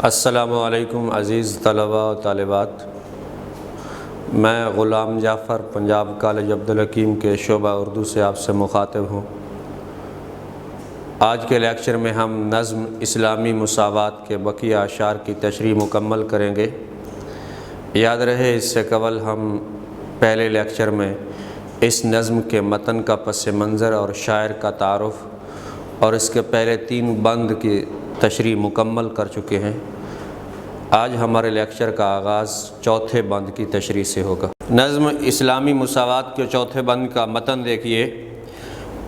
السلام علیکم عزیز طلباء و طالبات، میں غلام جعفر پنجاب کالج عبدالحکیم کے شعبہ اردو سے آپ سے مخاطب ہوں۔ آج کے لیکچر میں ہم نظم اسلامی مساوات کے بقیہ اشعار کی تشریح مکمل کریں گے۔ یاد رہے اس سے قبل ہم پہلے لیکچر میں اس نظم کے متن کا پس منظر اور شاعر کا تعارف اور اس کے پہلے 3 بند کی تشریح مکمل کر چکے ہیں۔ آج ہمارے لیکچر کا آغاز چوتھے بند کی تشریح سے ہوگا۔ نظم اسلامی مساوات کے چوتھے بند کا متن دیکھیے۔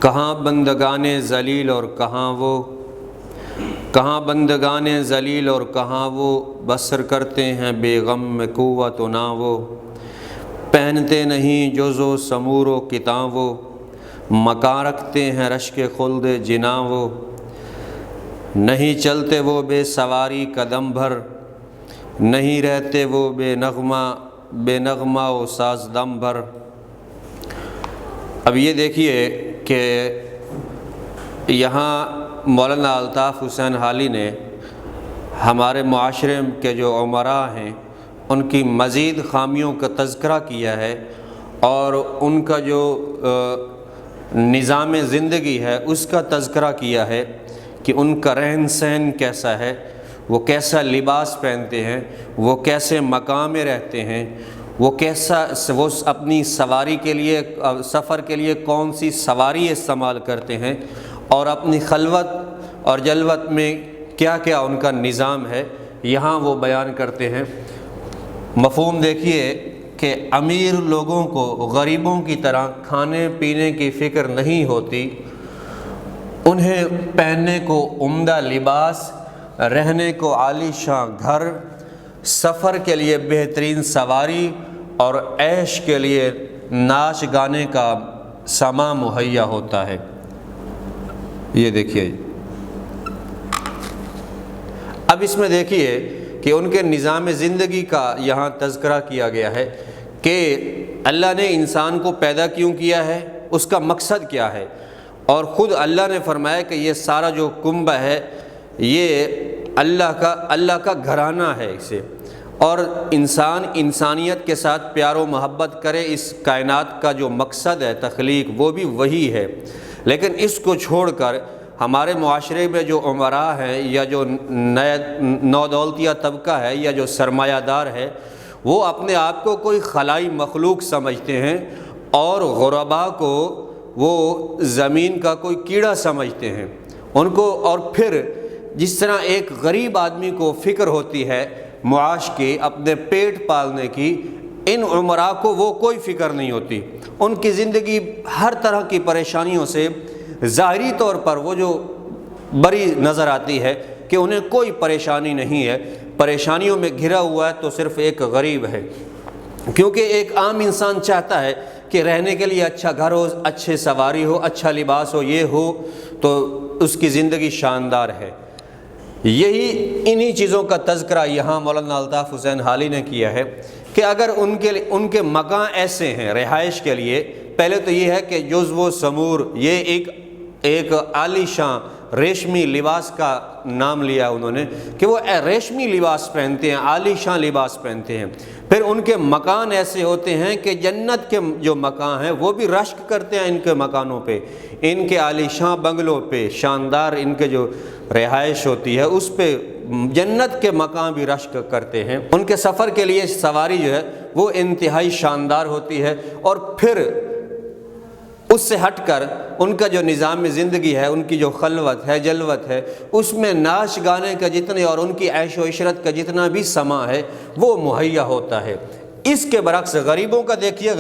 کہاں بندگان ذلیل اور کہاں بندگان ذلیل اور کہاں وہ بسر کرتے ہیں بے غم میں قوت و نہ وہ، پہنتے نہیں جز و سمور و کتاں وہ، مکاں رکھتے ہیں رشک خلد جناں وہ، نہیں چلتے وہ بے سواری قدم بھر، نہیں رہتے وہ بے نغمہ و ساز دم بھر۔ اب یہ دیکھیے کہ یہاں مولانا الطاف حسین حالی نے ہمارے معاشرے کے جو عمراء ہیں ان کی مزید خامیوں کا تذکرہ کیا ہے اور ان کا جو نظام زندگی ہے اس کا تذکرہ کیا ہے کہ ان کا رہن سہن کیسا ہے، وہ کیسا لباس پہنتے ہیں، وہ کیسے مقام میں رہتے ہیں، وہ اپنی سواری کے لیے سفر کے لیے کون سی سواری استعمال کرتے ہیں اور اپنی خلوت اور جلوت میں کیا کیا ان کا نظام ہے، یہاں وہ بیان کرتے ہیں۔ مفہوم دیکھیے کہ امیر لوگوں کو غریبوں کی طرح کھانے پینے کی فکر نہیں ہوتی، انہیں پہننے کو عمدہ لباس، رہنے کو عالی شان گھر، سفر کے لیے بہترین سواری اور عیش کے لیے ناچ گانے کا ساما مہیا ہوتا ہے۔ یہ دیکھیے، اب اس میں دیکھیے کہ ان کے نظام زندگی کا یہاں تذکرہ کیا گیا ہے کہ اللہ نے انسان کو پیدا کیوں کیا ہے، اس کا مقصد کیا ہے، اور خود اللہ نے فرمایا کہ یہ سارا جو کنبہ ہے یہ اللہ کا گھرانہ ہے اسے، اور انسانیت کے ساتھ پیار و محبت کرے، اس کائنات کا جو مقصد ہے تخلیق وہ بھی وہی ہے۔ لیکن اس کو چھوڑ کر ہمارے معاشرے میں جو عمراء ہیں یا جو نودولتیہ طبقہ ہے یا جو سرمایہ دار ہے وہ اپنے آپ کو کوئی خلائی مخلوق سمجھتے ہیں اور غرباء کو وہ زمین کا کوئی کیڑا سمجھتے ہیں ان کو۔ اور پھر جس طرح ایک غریب آدمی کو فکر ہوتی ہے معاش کی، اپنے پیٹ پالنے کی، ان عمراء کو وہ کوئی فکر نہیں ہوتی۔ ان کی زندگی ہر طرح کی پریشانیوں سے ظاہری طور پر وہ جو بری نظر آتی ہے کہ انہیں کوئی پریشانی نہیں ہے، پریشانیوں میں گھرا ہوا ہے تو صرف ایک غریب ہے، کیونکہ ایک عام انسان چاہتا ہے کہ رہنے کے لیے اچھا گھر ہو، اچھے سواری ہو، اچھا لباس ہو، یہ ہو تو اس کی زندگی شاندار ہے۔ انہی چیزوں کا تذکرہ یہاں مولانا الطاف حسین حالی نے کیا ہے کہ اگر ان کے مکان ایسے ہیں رہائش کے لیے، پہلے تو یہ ہے کہ جزو و سمور، یہ ایک عالی شان ریشمی لباس کا نام لیا انہوں نے کہ وہ ریشمی لباس پہنتے ہیں، عالی شان لباس پہنتے ہیں۔ پھر ان کے مکان ایسے ہوتے ہیں کہ جنت کے جو مکان ہیں وہ بھی رشک کرتے ہیں ان کے مکانوں پہ، ان کے عالی شان بنگلوں پہ، شاندار ان کے جو رہائش ہوتی ہے اس پہ جنت کے مکان بھی رشک کرتے ہیں۔ ان کے سفر کے لیے سواری جو ہے وہ انتہائی شاندار ہوتی ہے، اور پھر اس سے ہٹ کر ان کا جو نظام زندگی ہے، ان کی جو خلوت ہے، جلوت ہے، اس میں ناچ گانے کا جتنے اور ان کی عیش و عشرت کا جتنا بھی سما ہے وہ مہیا ہوتا ہے۔ اس کے برعکس غریبوں کا دیکھیے،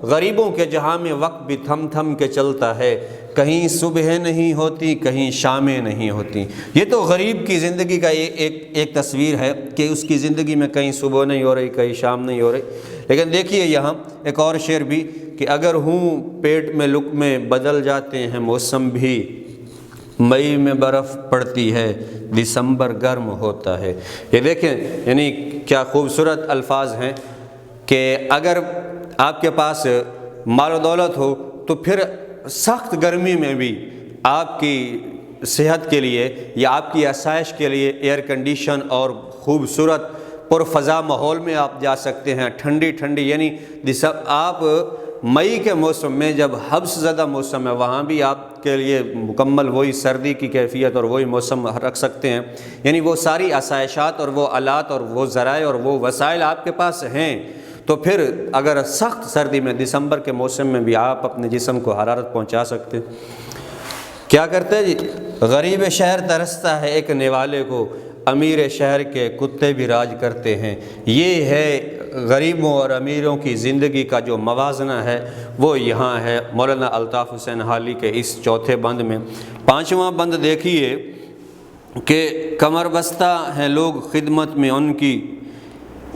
غریبوں کے جہاں میں وقت بھی تھم تھم کے چلتا ہے، کہیں صبح نہیں ہوتی، کہیں شامیں نہیں ہوتی۔ یہ تو غریب کی زندگی کا ایک تصویر ہے کہ اس کی زندگی میں کہیں صبح نہیں ہو رہی، کہیں شام نہیں ہو رہی۔ لیکن دیکھیے یہاں ایک اور شعر بھی کہ اگر ہوں پیٹ میں لقمے بدل جاتے ہیں موسم بھی، مئی میں برف پڑتی ہے دسمبر گرم ہوتا ہے۔ یہ دیکھیں یعنی کیا خوبصورت الفاظ ہیں کہ اگر آپ کے پاس مال و دولت ہو تو پھر سخت گرمی میں بھی آپ کی صحت کے لیے یا آپ کی آسائش کے لیے ایئر کنڈیشن اور خوبصورت پرفضا ماحول میں آپ جا سکتے ہیں، ٹھنڈی ٹھنڈی، یعنی آپ مئی کے موسم میں جب حبس زدہ موسم ہے وہاں بھی آپ کے لیے مکمل وہی سردی کی کیفیت اور وہی موسم رکھ سکتے ہیں، یعنی وہ ساری آسائشات اور وہ آلات اور وہ ذرائع اور وہ وسائل آپ کے پاس ہیں۔ تو پھر اگر سخت سردی میں دسمبر کے موسم میں بھی آپ اپنے جسم کو حرارت پہنچا سکتے ہیں۔ کیا کرتے ہیں جی؟ غریب شہر ترستا ہے ایک نوالے کو، امیر شہر کے کتے بھی راج کرتے ہیں۔ یہ ہے غریبوں اور امیروں کی زندگی کا جو موازنہ ہے وہ یہاں ہے مولانا الطاف حسین حالی کے اس چوتھے بند میں۔ پانچواں بند دیکھیے کہ کمر بستہ ہیں لوگ خدمت میں ان کی،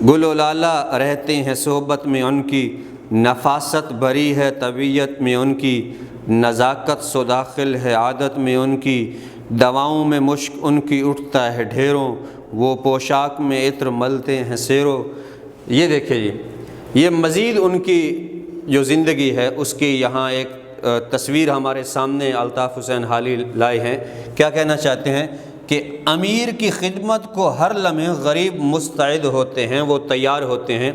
گل و لالا رہتے ہیں صحبت میں ان کی، نفاست بری ہے طبیعت میں ان کی، نزاکت سو داخل ہے عادت میں ان کی، دواؤں میں مشک ان کی اٹھتا ہے ڈھیروں، وہ پوشاک میں عطر ملتے ہیں سیرو۔ یہ دیکھیں جی، یہ مزید ان کی جو زندگی ہے اس کی یہاں ایک تصویر ہمارے سامنے الطاف حسین حالی لائے ہیں۔ کیا کہنا چاہتے ہیں کہ امیر کی خدمت کو ہر لمحے غریب مستعد ہوتے ہیں، وہ تیار ہوتے ہیں،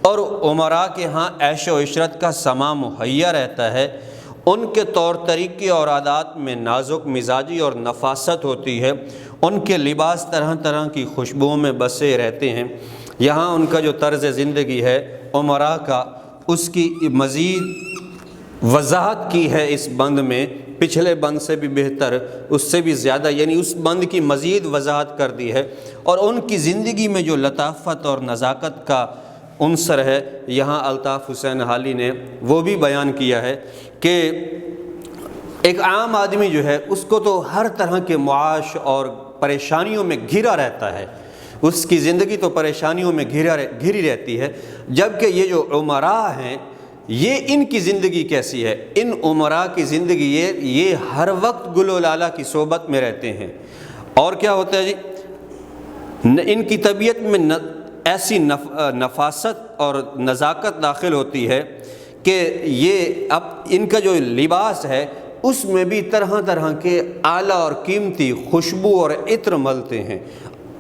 اور امراء کے ہاں عیش و عشرت کا سما مہیا رہتا ہے۔ ان کے طور طریقے اور عادات میں نازک مزاجی اور نفاست ہوتی ہے، ان کے لباس طرح طرح کی خوشبوؤں میں بسے رہتے ہیں۔ یہاں ان کا جو طرز زندگی ہے امراء کا، اس کی مزید وضاحت کی ہے اس بند میں، پچھلے بند سے بھی بہتر، اس سے بھی زیادہ، یعنی اس بند کی مزید وضاحت کر دی ہے، اور ان کی زندگی میں جو لطافت اور نزاکت کا عنصر ہے یہاں الطاف حسین حالی نے وہ بھی بیان کیا ہے کہ ایک عام آدمی جو ہے اس کو تو ہر طرح کے معاش اور پریشانیوں میں گھرا رہتا ہے، اس کی زندگی تو پریشانیوں میں گھری رہتی ہے، جبکہ یہ جو امراء ہیں یہ ان کی زندگی کیسی ہے؟ ان امراء کی زندگی یہ ہر وقت گل و لالا کی صحبت میں رہتے ہیں، اور کیا ہوتا ہے جی، ان کی طبیعت میں ایسی نفاست اور نزاکت داخل ہوتی ہے کہ یہ اب ان کا جو لباس ہے اس میں بھی طرح طرح کے اعلیٰ اور قیمتی خوشبو اور عطر ملتے ہیں،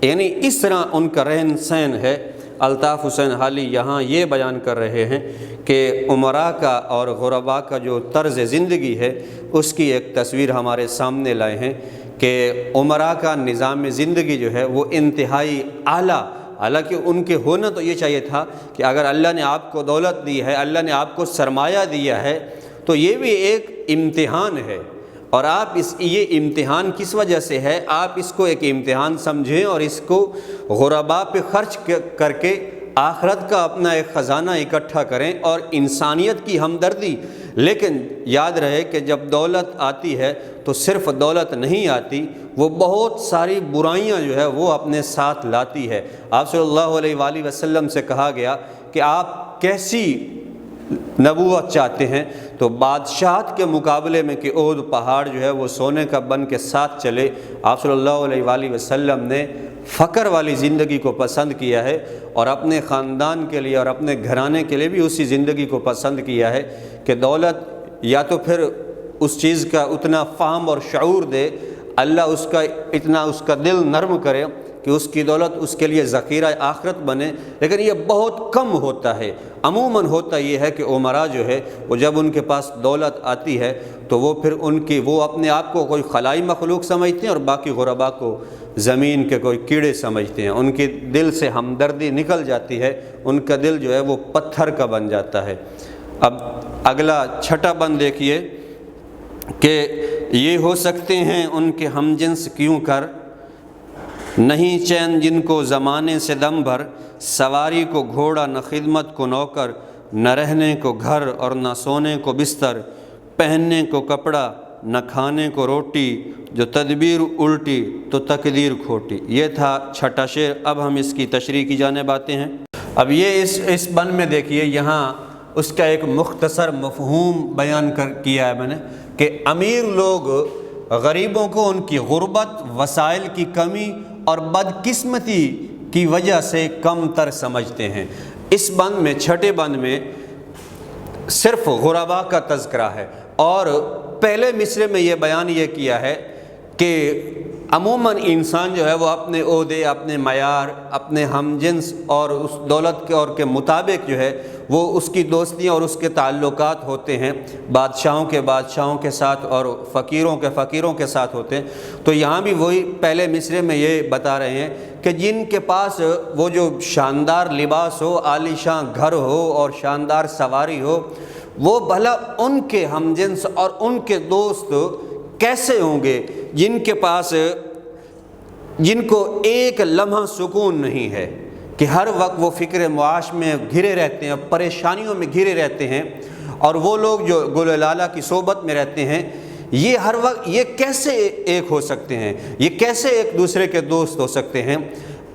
یعنی اس طرح ان کا رہن سہن ہے۔ الطاف حسین حالی یہاں یہ بیان کر رہے ہیں کہ امراء کا اور غرباء کا جو طرز زندگی ہے اس کی ایک تصویر ہمارے سامنے لائے ہیں کہ امراء کا نظام زندگی جو ہے وہ انتہائی اعلیٰ، حالانکہ ان کے ہونا تو یہ چاہیے تھا کہ اگر اللہ نے آپ کو دولت دی ہے، اللہ نے آپ کو سرمایہ دیا ہے تو یہ بھی ایک امتحان ہے، اور آپ یہ امتحان کس وجہ سے ہے؟ آپ اس کو ایک امتحان سمجھیں اور اس کو غرباء پہ خرچ کر کے آخرت کا اپنا ایک خزانہ اکٹھا کریں اور انسانیت کی ہمدردی۔ لیکن یاد رہے کہ جب دولت آتی ہے تو صرف دولت نہیں آتی، وہ بہت ساری برائیاں جو ہے وہ اپنے ساتھ لاتی ہے۔ آپ صلی اللہ علیہ وآلہ وسلم سے کہا گیا کہ آپ کیسی نبوت چاہتے ہیں؟ تو بادشاہت کے مقابلے میں کہ احد پہاڑ جو ہے وہ سونے کا بن کے ساتھ چلے، آپ صلی اللہ علیہ وآلہ وسلم نے فقر والی زندگی کو پسند کیا ہے، اور اپنے خاندان کے لیے اور اپنے گھرانے کے لیے بھی اسی زندگی کو پسند کیا ہے کہ دولت یا تو پھر اس چیز کا اتنا فہم اور شعور دے، اللہ اس کا دل نرم کرے کہ اس کی دولت اس کے لیے ذخیرہ آخرت بنے، لیکن یہ بہت کم ہوتا ہے۔ عموماً ہوتا یہ ہے کہ امراء جو ہے وہ جب ان کے پاس دولت آتی ہے تو وہ پھر وہ اپنے آپ کو کوئی خلائی مخلوق سمجھتے ہیں اور باقی غرباء کو زمین کے کوئی کیڑے سمجھتے ہیں، ان کے دل سے ہمدردی نکل جاتی ہے، ان کا دل جو ہے وہ پتھر کا بن جاتا ہے۔ اب اگلا چھٹا بند دیکھیے کہ یہ ہو سکتے ہیں ان کے ہم جنس کیوں کر، نہیں چین جن کو زمانے سے دم بھر، سواری کو گھوڑا نہ خدمت کو نوکر، نہ رہنے کو گھر اور نہ سونے کو بستر، پہننے کو کپڑا نہ کھانے کو روٹی، جو تدبیر الٹی تو تقدیر کھوٹی۔ یہ تھا چھٹا شعر۔ اب ہم اس کی تشریح کی جانب آتے ہیں۔ اب یہ اس بند میں دیکھیے، یہاں اس کا ایک مختصر مفہوم بیان کیا ہے میں نے کہ امیر لوگ غریبوں کو ان کی غربت، وسائل کی کمی اور بدقسمتی کی وجہ سے کم تر سمجھتے ہیں۔ اس بند میں، چھٹے بند میں صرف غرباء کا تذکرہ ہے، اور پہلے مصرے میں یہ بیان کیا ہے کہ عموماً انسان جو ہے وہ اپنے عہدے، اپنے معیار، اپنے ہم جنس اور اس دولت کے مطابق جو ہے وہ اس کی دوستیاں اور اس کے تعلقات ہوتے ہیں، بادشاہوں کے ساتھ اور فقیروں کے ساتھ ہوتے ہیں۔ تو یہاں بھی وہی پہلے مصرعے میں یہ بتا رہے ہیں کہ جن کے پاس وہ جو شاندار لباس ہو، عالی شان گھر ہو اور شاندار سواری ہو، وہ بھلا ان کے ہم جنس اور ان کے دوست کیسے ہوں گے جن کو ایک لمحہ سکون نہیں ہے، کہ ہر وقت وہ فکر معاش میں گھرے رہتے ہیں، پریشانیوں میں گھرے رہتے ہیں، اور وہ لوگ جو گل و لالہ کی صحبت میں رہتے ہیں، یہ ہر وقت یہ کیسے ایک ہو سکتے ہیں، یہ کیسے ایک دوسرے کے دوست ہو سکتے ہیں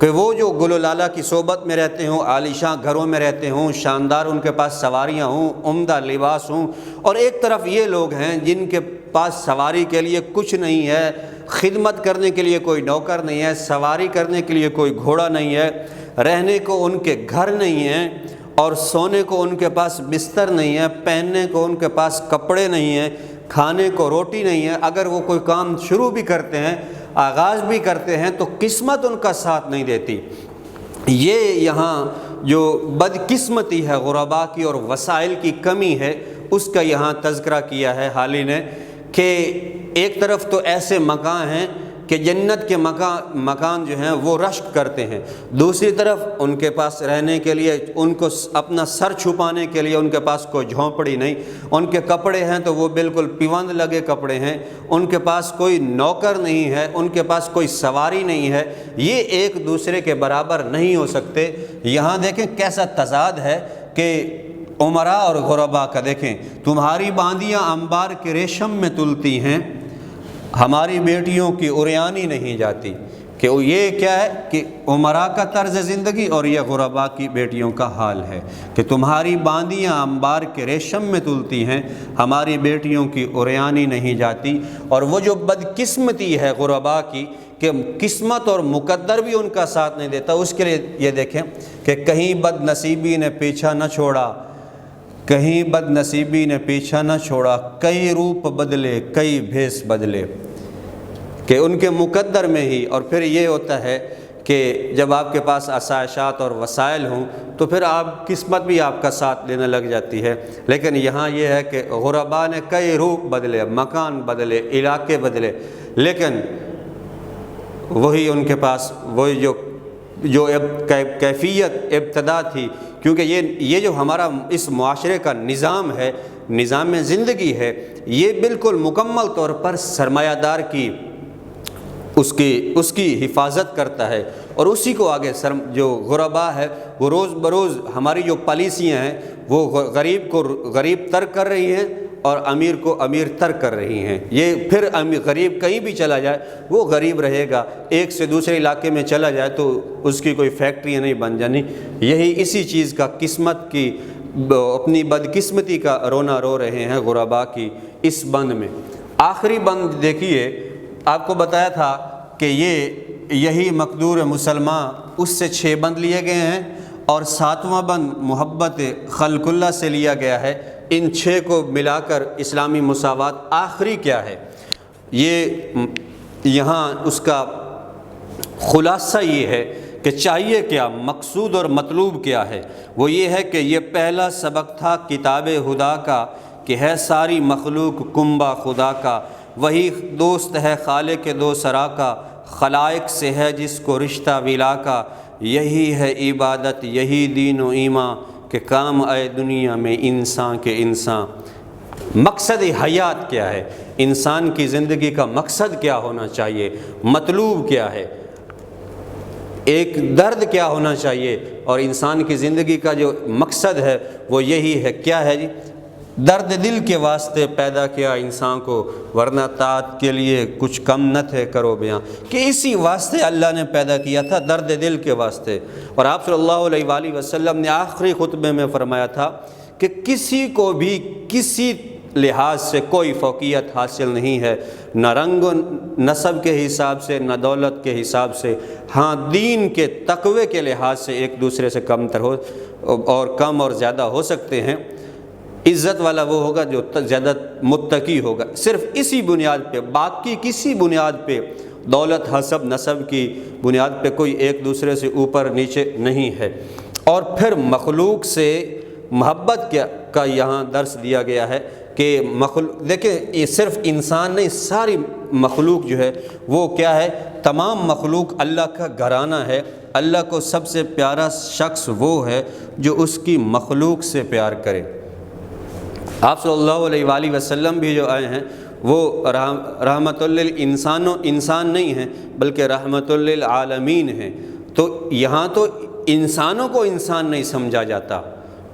کہ وہ جو گل و لالہ کی صحبت میں رہتے ہوں، عالیشاں گھروں میں رہتے ہوں، شاندار ان کے پاس سواریاں ہوں، عمدہ لباس ہوں، اور ایک طرف یہ لوگ ہیں جن کے پاس سواری کے لیے کچھ نہیں ہے، خدمت کرنے کے لیے کوئی نوکر نہیں ہے، سواری کرنے کے لیے کوئی گھوڑا نہیں ہے، رہنے کو ان کے گھر نہیں ہیں، اور سونے کو ان کے پاس بستر نہیں ہے، پہننے کو ان کے پاس کپڑے نہیں ہیں، کھانے کو روٹی نہیں ہے۔ اگر وہ کوئی کام شروع بھی کرتے ہیں، آغاز بھی کرتے ہیں، تو قسمت ان کا ساتھ نہیں دیتی۔ یہ یہاں جو بدقسمتی ہے غرباء کی اور وسائل کی کمی ہے، اس کا یہاں تذکرہ کیا ہے حالی نے، کہ ایک طرف تو ایسے مکان ہیں کہ جنت کے مکان جو ہیں وہ رشک کرتے ہیں، دوسری طرف ان کے پاس رہنے کے لیے، ان کو اپنا سر چھپانے کے لیے ان کے پاس کوئی جھونپڑی نہیں، ان کے کپڑے ہیں تو وہ بالکل پیوند لگے کپڑے ہیں، ان کے پاس کوئی نوکر نہیں ہے، ان کے پاس کوئی سواری نہیں ہے، یہ ایک دوسرے کے برابر نہیں ہو سکتے۔ یہاں دیکھیں کیسا تضاد ہے کہ امراء اور غرباء کا، دیکھیں تمہاری باندیاں انبار کے ریشم میں تلتی ہیں، ہماری بیٹیوں کی عریانی نہیں جاتی۔ کہ یہ کیا ہے کہ امراء کا طرز زندگی اور یہ غرباء کی بیٹیوں کا حال ہے کہ تمہاری باندیاں انبار کے ریشم میں تلتی ہیں، ہماری بیٹیوں کی عریانی نہیں جاتی۔ اور وہ جو بدقسمتی ہے غرباء کی کہ قسمت اور مقدر بھی ان کا ساتھ نہیں دیتا، اس کے لیے یہ دیکھیں کہ کہیں بد نصیبی نے پیچھا نہ چھوڑا، کہیں بد نصیبی نے پیچھا نہ چھوڑا، کئی روپ بدلے کئی بھیس بدلے، کہ ان کے مقدر میں ہی۔ اور پھر یہ ہوتا ہے کہ جب آپ کے پاس آسائشات اور وسائل ہوں تو پھر آپ قسمت بھی آپ کا ساتھ دینے لگ جاتی ہے۔ لیکن یہاں یہ ہے کہ غرباء نے کئی روپ بدلے، مکان بدلے، علاقے بدلے، لیکن وہی ان کے پاس وہی جو کیفیت ابتدا تھی، کیونکہ یہ جو ہمارا اس معاشرے کا نظام ہے، نظام زندگی ہے، یہ بالکل مکمل طور پر سرمایہ دار کی اس کی حفاظت کرتا ہے، اور اسی کو آگے جو غرباء ہے وہ روز بروز ہماری جو پالیسیاں ہیں وہ غریب کو غریب تر کر رہی ہیں اور امیر کو امیر تر کر رہی ہیں۔ یہ پھر غریب کہیں بھی چلا جائے وہ غریب رہے گا، ایک سے دوسرے علاقے میں چلا جائے تو اس کی کوئی فیکٹری نہیں بن جانی۔ یہی اسی چیز کا قسمت کی اپنی بدقسمتی کا رونا رو رہے ہیں غرباء کی اس بند میں۔ آخری بند دیکھیے، آپ کو بتایا تھا کہ یہی مقدور مسلمان، اس سے 6 بند لیے گئے ہیں، اور 7واں بند محبت خلق اللہ سے لیا گیا ہے۔ ان 6 کو ملا کر اسلامی مساوات آخری کیا ہے، یہاں اس کا خلاصہ یہ ہے کہ چاہیے کیا، مقصود اور مطلوب کیا ہے۔ وہ یہ ہے کہ یہ پہلا سبق تھا کتاب خدا کا کہ ہے ساری مخلوق کنبہ خدا کا، وہی دوست ہے خالق دو سرا کا، خلائق سے ہے جس کو رشتہ ولا کا، یہی ہے عبادت یہی دین و ایمان، کہ کام آئے دنیا میں انسان کے انسان۔ مقصد حیات کیا ہے، انسان کی زندگی کا مقصد کیا ہونا چاہیے، مطلوب کیا ہے، ایک درد کیا ہونا چاہیے، اور انسان کی زندگی کا جو مقصد ہے وہ یہی ہے۔ کیا ہے جی؟ درد دل کے واسطے پیدا کیا انسان کو، ورنہ طاعت کے لیے کچھ کم نہ تھے کرو بیاں، کہ اسی واسطے اللہ نے پیدا کیا تھا، درد دل کے واسطے۔ اور آپ صلی اللہ علیہ وآلہ وسلم نے آخری خطبے میں فرمایا تھا کہ کسی کو بھی کسی لحاظ سے کوئی فوقیت حاصل نہیں ہے، نہ رنگ و نسب کے حساب سے، نہ دولت کے حساب سے، ہاں دین کے تقوی کے لحاظ سے ایک دوسرے سے کم تر ہو اور کم اور زیادہ ہو سکتے ہیں۔ عزت والا وہ ہوگا جو زیادہ متقی ہوگا، صرف اسی بنیاد پہ، باقی کسی بنیاد پہ، دولت، حسب، نسب کی بنیاد پہ کوئی ایک دوسرے سے اوپر نیچے نہیں ہے۔ اور پھر مخلوق سے محبت کا یہاں درس دیا گیا ہے کہ دیکھیں یہ صرف انسان نہیں، ساری مخلوق جو ہے وہ کیا ہے، تمام مخلوق اللہ کا گھرانہ ہے۔ اللہ کو سب سے پیارا شخص وہ ہے جو اس کی مخلوق سے پیار کرے۔ آپ صلی اللہ علیہ وآلہ وسلم بھی جو آئے ہیں وہ رحمت للانسانوں، انسان نہیں ہیں بلکہ رحمت للعالمین ہیں۔ تو یہاں تو انسانوں کو انسان نہیں سمجھا جاتا،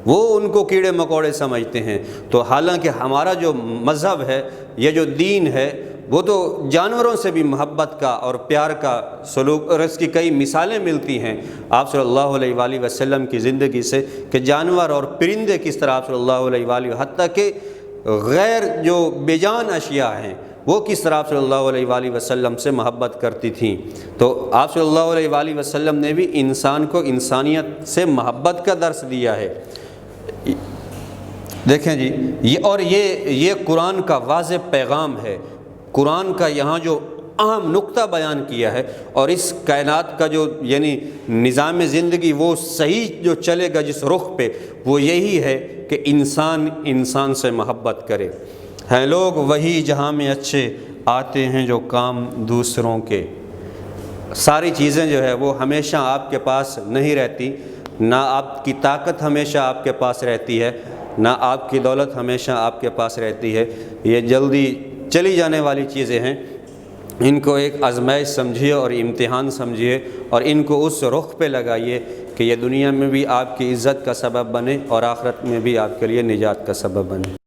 وہ ان کو کیڑے مکوڑے سمجھتے ہیں۔ تو حالانکہ ہمارا جو مذہب ہے، یہ جو دین ہے، وہ تو جانوروں سے بھی محبت کا اور پیار کا سلوک، اور اس کی کئی مثالیں ملتی ہیں آپ صلی اللہ علیہ وآلہ وسلم کی زندگی سے کہ جانور اور پرندے کس طرح آپ صلی اللہ علیہ وآلہ، حتیٰ کہ غیر جو بے جان اشیاء ہیں وہ کس طرح آپ صلی اللہ علیہ وآلہ وسلم سے محبت کرتی تھیں۔ تو آپ صلی اللہ علیہ وآلہ وسلم نے بھی انسان کو انسانیت سے محبت کا درس دیا ہے۔ دیکھیں جی، یہ قرآن کا واضح پیغام ہے، قرآن کا یہاں جو اہم نقطہ بیان کیا ہے، اور اس کائنات کا جو یعنی نظام زندگی وہ صحیح جو چلے گا جس رخ پہ، وہ یہی ہے کہ انسان انسان سے محبت کرے۔ ہیں لوگ وہی جہاں میں اچھے، آتے ہیں جو کام دوسروں کے۔ ساری چیزیں جو ہے وہ ہمیشہ آپ کے پاس نہیں رہتی، نہ آپ کی طاقت ہمیشہ آپ کے پاس رہتی ہے، نہ آپ کی دولت ہمیشہ آپ کے پاس رہتی ہے۔ یہ جلدی چلی جانے والی چیزیں ہیں، ان کو ایک آزمائش سمجھیے اور امتحان سمجھیے، اور ان کو اس رخ پہ لگائیے کہ یہ دنیا میں بھی آپ کی عزت کا سبب بنے اور آخرت میں بھی آپ کے لیے نجات کا سبب بنے۔